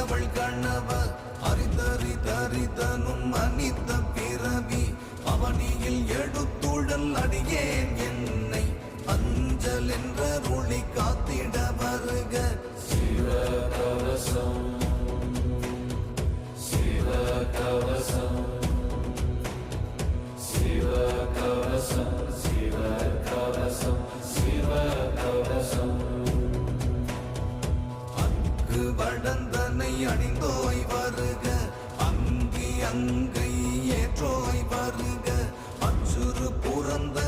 அவள் கணவர் அறிதறிதறிதனும் அனித்த பிறவி அவனியில் எடுத்துழல் அடியேன் என்னை அஞ்சல் என்ற ஒளி காத்திட வருக. சிவகவசம் சிவகவசம் சிவகவசம் சிவகவசம் சிவகவசம். அங்கு வடந்தனை அணிந்தோய் வருக அங்கி அங்கை ஏற்றோய் வருக அச்சுறு புறந்த